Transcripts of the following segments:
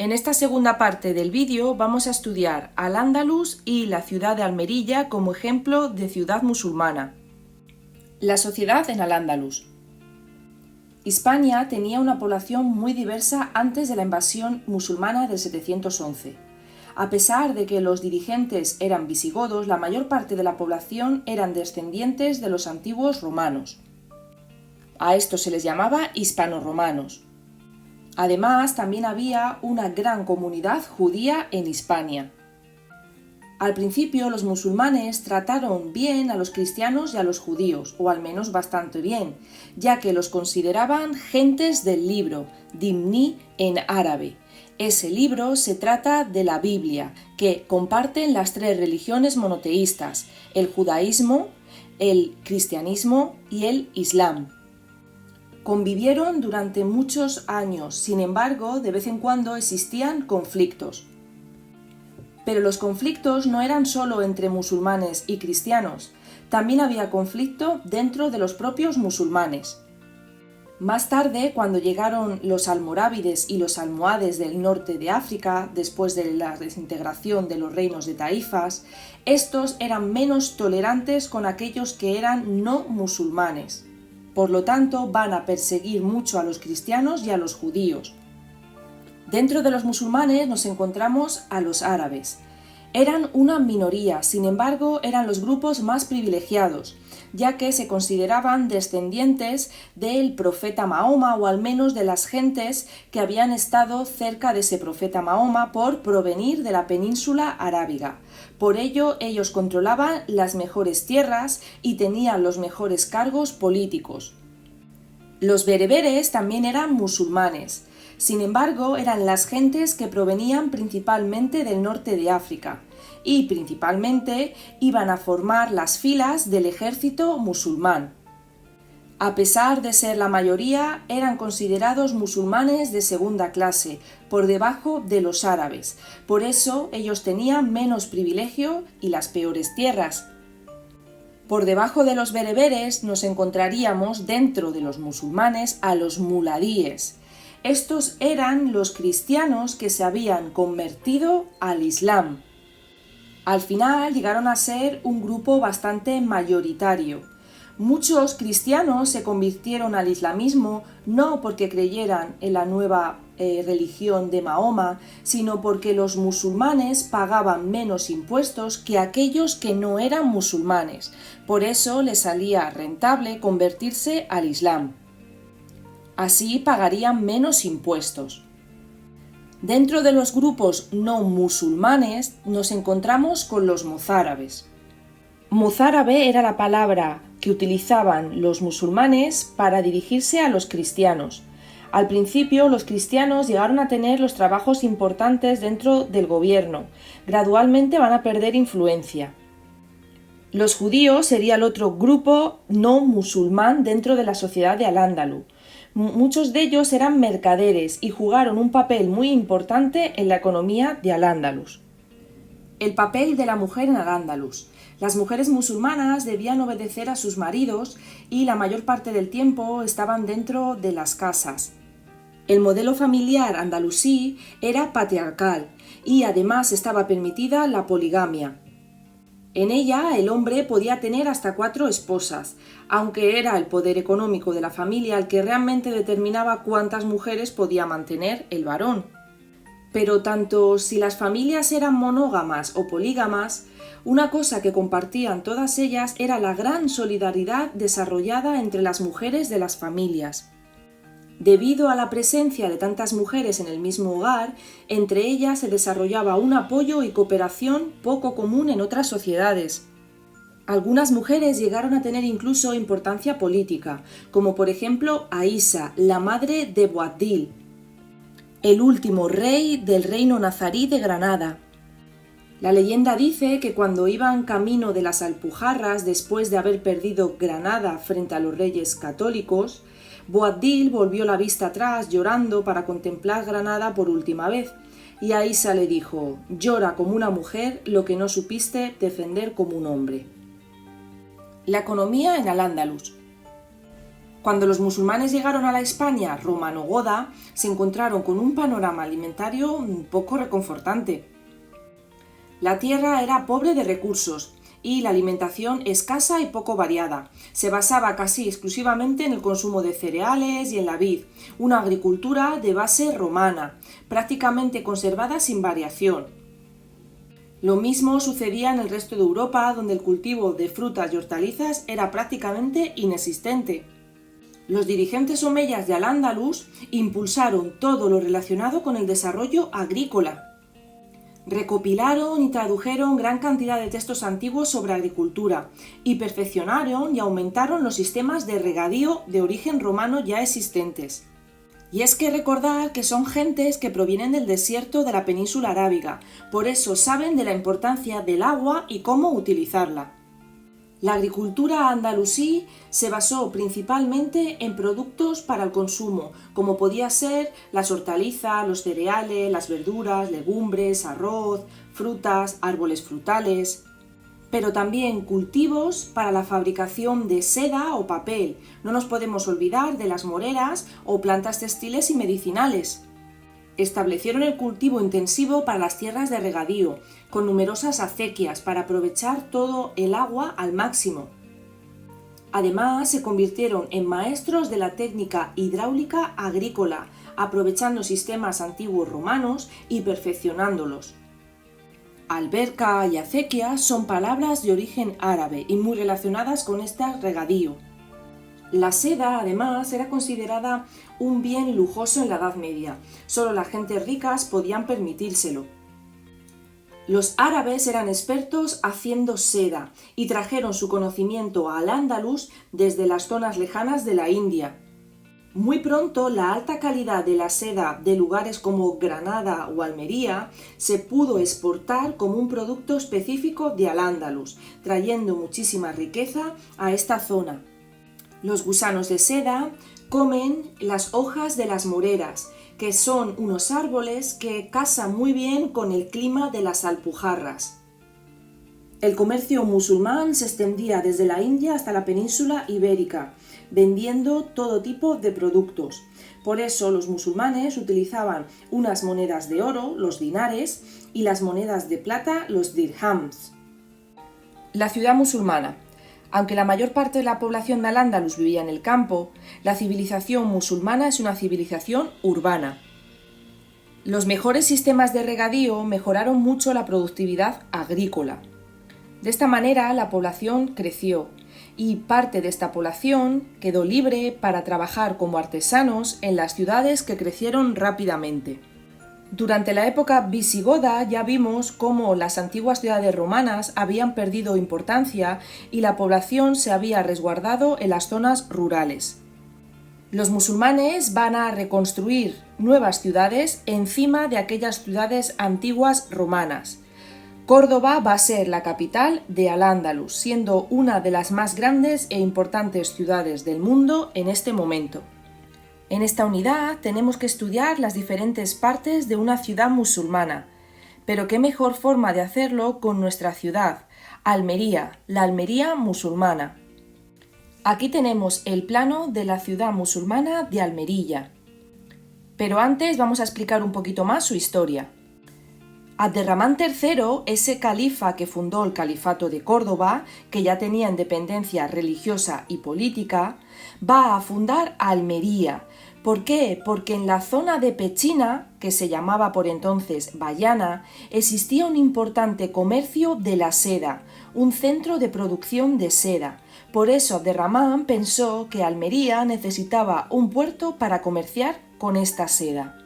En esta segunda parte del vídeo vamos a estudiar Al-Ándalus y la ciudad de Almerilla como ejemplo de ciudad musulmana. La sociedad en Al-Ándalus. Hispania tenía una población muy diversa antes de la invasión musulmana del 711. A pesar de que los dirigentes eran visigodos, la mayor parte de la población eran descendientes de los antiguos romanos. A estos se les llamaba hispano-romanos. Además, también había una gran comunidad judía en Hispania. Al principio, los musulmanes trataron bien a los cristianos y a los judíos, o al menos bastante bien, ya que los consideraban gentes del libro, dimni en árabe. Ese libro se trata de la Biblia, que comparten las tres religiones monoteístas, el judaísmo, el cristianismo y el islam. Convivieron durante muchos años, sin embargo, de vez en cuando existían conflictos. Pero los conflictos no eran solo entre musulmanes y cristianos, también había conflicto dentro de los propios musulmanes. Más tarde, cuando llegaron los almorávides y los almohades del norte de África, después de la desintegración de los reinos de taifas, estos eran menos tolerantes con aquellos que eran no musulmanes. Por lo tanto, van a perseguir mucho a los cristianos y a los judíos. Dentro de los musulmanes nos encontramos a los árabes. Eran una minoría, sin embargo, eran los grupos más privilegiados, ya que se consideraban descendientes del profeta Mahoma o al menos de las gentes que habían estado cerca de ese profeta Mahoma por provenir de la península arábiga. Por ello, ellos controlaban las mejores tierras y tenían los mejores cargos políticos. Los bereberes también eran musulmanes. Sin embargo, eran las gentes que provenían principalmente del norte de África y principalmente iban a formar las filas del ejército musulmán. A pesar de ser la mayoría, eran considerados musulmanes de segunda clase, por debajo de los árabes. Por eso, ellos tenían menos privilegio y las peores tierras. Por debajo de los bereberes nos encontraríamos dentro de los musulmanes a los muladíes. Estos eran los cristianos que se habían convertido al Islam. Al final llegaron a ser un grupo bastante mayoritario. Muchos cristianos se convirtieron al islamismo no porque creyeran en la nueva religión de Mahoma, sino porque los musulmanes pagaban menos impuestos que aquellos que no eran musulmanes. Por eso les salía rentable convertirse al Islam. Así pagarían menos impuestos. Dentro de los grupos no musulmanes nos encontramos con los mozárabes. Mozárabe era la palabra que utilizaban los musulmanes para dirigirse a los cristianos. Al principio, los cristianos llegaron a tener los trabajos importantes dentro del gobierno. Gradualmente van a perder influencia. Los judíos sería el otro grupo no musulmán dentro de la sociedad de Al-Ándalus. Muchos de ellos eran mercaderes y jugaron un papel muy importante en la economía de Al-Ándalus. El papel de la mujer en Al-Ándalus. Las mujeres musulmanas debían obedecer a sus maridos y la mayor parte del tiempo estaban dentro de las casas. El modelo familiar andalusí era patriarcal y además estaba permitida la poligamia. En ella el hombre podía tener hasta 4 esposas, aunque era el poder económico de la familia el que realmente determinaba cuántas mujeres podía mantener el varón. Pero tanto si las familias eran monógamas o polígamas, una cosa que compartían todas ellas era la gran solidaridad desarrollada entre las mujeres de las familias. Debido a la presencia de tantas mujeres en el mismo hogar, entre ellas se desarrollaba un apoyo y cooperación poco común en otras sociedades. Algunas mujeres llegaron a tener incluso importancia política, como por ejemplo Aïsa, la madre de Boabdil, el último rey del reino nazarí de Granada. La leyenda dice que cuando iban camino de las Alpujarras después de haber perdido Granada frente a los reyes católicos, Boabdil volvió la vista atrás llorando para contemplar Granada por última vez, y Aïsa le dijo: «Llora como una mujer lo que no supiste defender como un hombre». La economía en Al-Ándalus. Cuando los musulmanes llegaron a la España romano-goda, se encontraron con un panorama alimentario un poco reconfortante. La tierra era pobre de recursos y la alimentación escasa y poco variada. Se basaba casi exclusivamente en el consumo de cereales y en la vid, una agricultura de base romana, prácticamente conservada sin variación. Lo mismo sucedía en el resto de Europa, donde el cultivo de frutas y hortalizas era prácticamente inexistente. Los dirigentes omeyas de Al-Ándalus impulsaron todo lo relacionado con el desarrollo agrícola. Recopilaron y tradujeron gran cantidad de textos antiguos sobre agricultura y perfeccionaron y aumentaron los sistemas de regadío de origen romano ya existentes. Y es que recordar que son gentes que provienen del desierto de la península arábiga, por eso saben de la importancia del agua y cómo utilizarla. La agricultura andalusí se basó principalmente en productos para el consumo, como podía ser las hortalizas, los cereales, las verduras, legumbres, arroz, frutas, árboles frutales, pero también cultivos para la fabricación de seda o papel. No nos podemos olvidar de las moreras o plantas textiles y medicinales. Establecieron el cultivo intensivo para las tierras de regadío, con numerosas acequias para aprovechar todo el agua al máximo. Además, se convirtieron en maestros de la técnica hidráulica agrícola, aprovechando sistemas antiguos romanos y perfeccionándolos. Alberca y acequia son palabras de origen árabe y muy relacionadas con este regadío. La seda, además, era considerada un bien lujoso en la Edad Media. Solo las gentes ricas podían permitírselo. Los árabes eran expertos haciendo seda y trajeron su conocimiento a Al-Ándalus desde las zonas lejanas de la India. Muy pronto, la alta calidad de la seda de lugares como Granada o Almería se pudo exportar como un producto específico de Al-Ándalus, trayendo muchísima riqueza a esta zona. Los gusanos de seda comen las hojas de las moreras, que son unos árboles que casan muy bien con el clima de las Alpujarras. El comercio musulmán se extendía desde la India hasta la península ibérica, vendiendo todo tipo de productos. Por eso los musulmanes utilizaban unas monedas de oro, los dinares, y las monedas de plata, los dirhams. La ciudad musulmana. Aunque la mayor parte de la población de Al-Ándalus vivía en el campo, la civilización musulmana es una civilización urbana. Los mejores sistemas de regadío mejoraron mucho la productividad agrícola. De esta manera la población creció y parte de esta población quedó libre para trabajar como artesanos en las ciudades que crecieron rápidamente. Durante la época visigoda ya vimos cómo las antiguas ciudades romanas habían perdido importancia y la población se había resguardado en las zonas rurales. Los musulmanes van a reconstruir nuevas ciudades encima de aquellas ciudades antiguas romanas. Córdoba va a ser la capital de Al-Ándalus, siendo una de las más grandes e importantes ciudades del mundo en este momento. En esta unidad tenemos que estudiar las diferentes partes de una ciudad musulmana, pero qué mejor forma de hacerlo con nuestra ciudad, Almería, la Almería musulmana. Aquí tenemos el plano de la ciudad musulmana de Almería. Pero antes vamos a explicar un poquito más su historia. Abderramán III, ese califa que fundó el califato de Córdoba, que ya tenía independencia religiosa y política, va a fundar Almería. ¿Por qué? Porque en la zona de Pechina, que se llamaba por entonces Bayana, existía un importante comercio de la seda, un centro de producción de seda. Por eso Abderramán pensó que Almería necesitaba un puerto para comerciar con esta seda.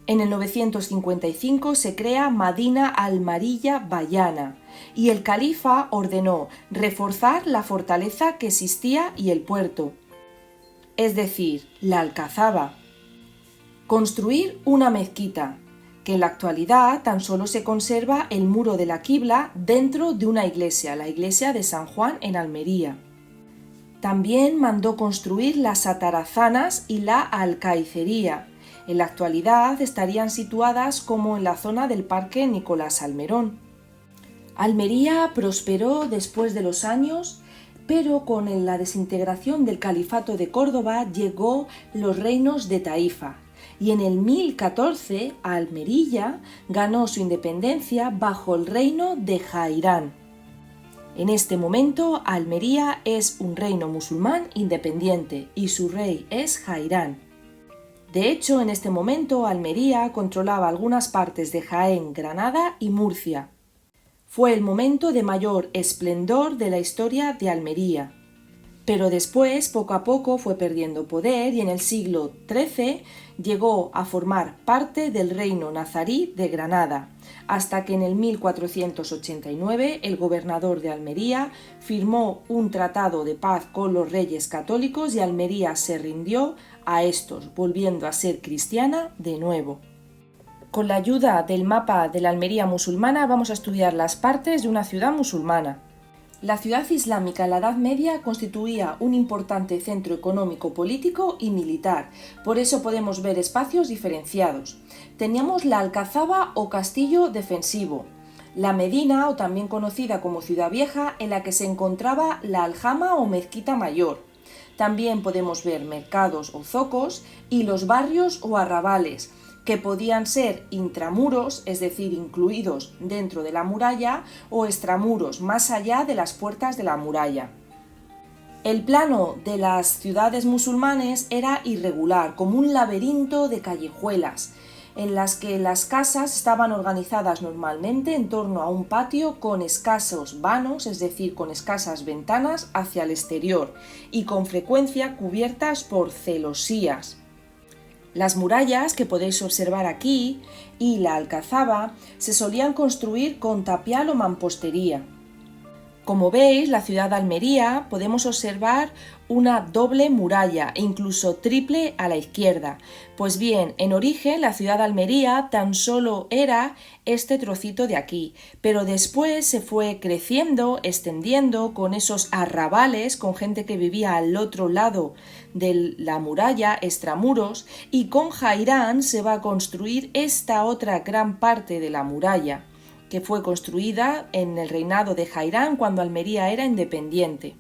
En el 955 se crea Madina al-Mariyya Bayana y el califa ordenó reforzar la fortaleza que existía y el puerto, es decir, la alcazaba. Construir una mezquita, que en la actualidad tan solo se conserva el muro de la Qibla dentro de una iglesia, la iglesia de San Juan en Almería. También mandó construir las atarazanas y la alcaicería. En la actualidad estarían situadas como en la zona del Parque Nicolás Salmerón. Almería prosperó después de los años, pero con la desintegración del califato de Córdoba llegó los reinos de Taifa. Y en el 1014 Almería ganó su independencia bajo el reino de Jairán. En este momento Almería es un reino musulmán independiente y su rey es Jairán. De hecho, en este momento Almería controlaba algunas partes de Jaén, Granada y Murcia. Fue el momento de mayor esplendor de la historia de Almería. Pero después, poco a poco, fue perdiendo poder y en el siglo XIII llegó a formar parte del reino nazarí de Granada, hasta que en el 1489 el gobernador de Almería firmó un tratado de paz con los reyes católicos y Almería se rindió a estos, volviendo a ser cristiana de nuevo. Con la ayuda del mapa de la Almería musulmana vamos a estudiar las partes de una ciudad musulmana. La ciudad islámica en la Edad Media constituía un importante centro económico, político y militar, por eso podemos ver espacios diferenciados. Teníamos la alcazaba o castillo defensivo, la Medina, o también conocida como Ciudad Vieja, en la que se encontraba la aljama o mezquita mayor. También podemos ver mercados o zocos y los barrios o arrabales, que podían ser intramuros, es decir, incluidos dentro de la muralla, o extramuros, más allá de las puertas de la muralla. El plano de las ciudades musulmanes era irregular, como un laberinto de callejuelas, en las que las casas estaban organizadas normalmente en torno a un patio con escasos vanos, es decir, con escasas ventanas hacia el exterior, y con frecuencia cubiertas por celosías. Las murallas, que podéis observar aquí, y la alcazaba, se solían construir con tapial o mampostería. Como veis, la ciudad de Almería podemos observar una doble muralla e incluso triple a la izquierda. Pues bien, en origen la ciudad de Almería tan solo era este trocito de aquí, pero después se fue creciendo, extendiendo con esos arrabales, con gente que vivía al otro lado de la muralla, extramuros, y con Jairán se va a construir esta otra gran parte de la muralla, que fue construida en el reinado de Jairán cuando Almería era independiente.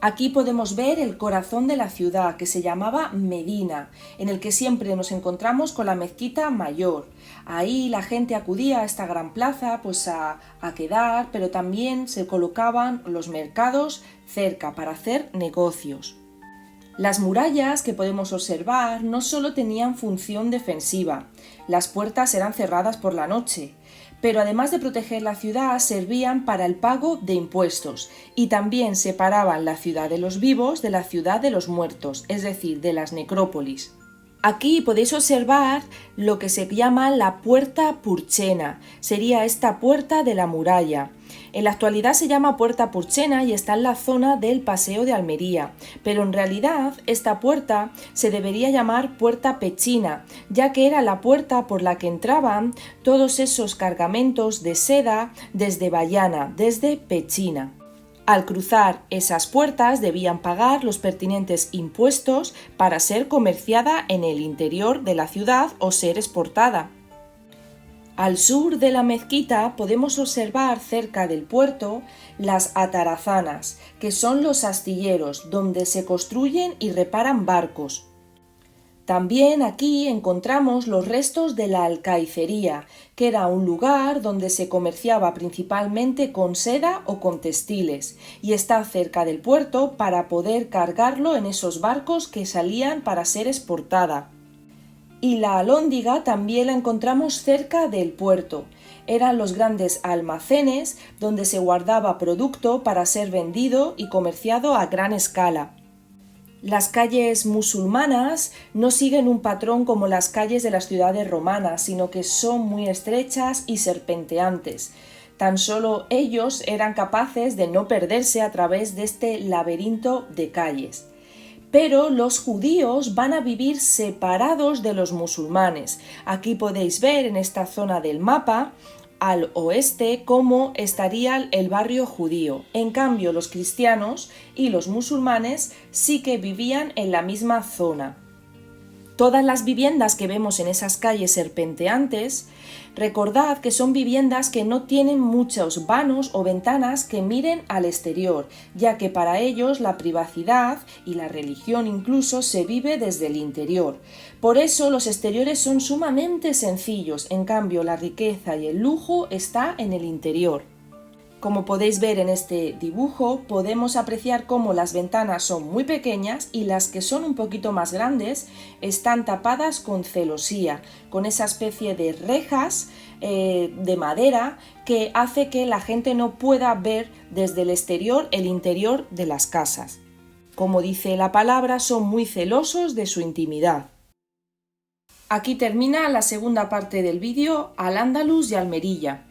Aquí podemos ver el corazón de la ciudad, que se llamaba Medina, en el que siempre nos encontramos con la mezquita mayor. Ahí la gente acudía a esta gran plaza pues a quedar, pero también se colocaban los mercados cerca para hacer negocios. Las murallas que podemos observar no solo tenían función defensiva, las puertas eran cerradas por la noche, pero además de proteger la ciudad servían para el pago de impuestos y también separaban la ciudad de los vivos de la ciudad de los muertos, es decir, de las necrópolis. Aquí podéis observar lo que se llama la puerta Purchena, sería esta puerta de la muralla. En la actualidad se llama Puerta Purchena y está en la zona del Paseo de Almería, pero en realidad esta puerta se debería llamar Puerta Pechina, ya que era la puerta por la que entraban todos esos cargamentos de seda desde Bayana, desde Pechina. Al cruzar esas puertas debían pagar los pertinentes impuestos para ser comerciada en el interior de la ciudad o ser exportada. Al sur de la mezquita podemos observar cerca del puerto las atarazanas, que son los astilleros donde se construyen y reparan barcos. También aquí encontramos los restos de la alcaicería, que era un lugar donde se comerciaba principalmente con seda o con textiles, y está cerca del puerto para poder cargarlo en esos barcos que salían para ser exportada. Y la alhóndiga también la encontramos cerca del puerto. Eran los grandes almacenes donde se guardaba producto para ser vendido y comerciado a gran escala. Las calles musulmanas no siguen un patrón como las calles de las ciudades romanas, sino que son muy estrechas y serpenteantes. Tan solo ellos eran capaces de no perderse a través de este laberinto de calles. Pero los judíos van a vivir separados de los musulmanes. Aquí podéis ver en esta zona del mapa, al oeste, cómo estaría el barrio judío. En cambio, los cristianos y los musulmanes sí que vivían en la misma zona. Todas las viviendas que vemos en esas calles serpenteantes, recordad que son viviendas que no tienen muchos vanos o ventanas que miren al exterior, ya que para ellos la privacidad y la religión incluso se vive desde el interior. Por eso los exteriores son sumamente sencillos, en cambio la riqueza y el lujo está en el interior. Como podéis ver en este dibujo, podemos apreciar cómo las ventanas son muy pequeñas y las que son un poquito más grandes están tapadas con celosía, con esa especie de rejas de madera que hace que la gente no pueda ver desde el exterior el interior de las casas. Como dice la palabra, son muy celosos de su intimidad. Aquí termina la segunda parte del vídeo Al-Ándalus y Almería.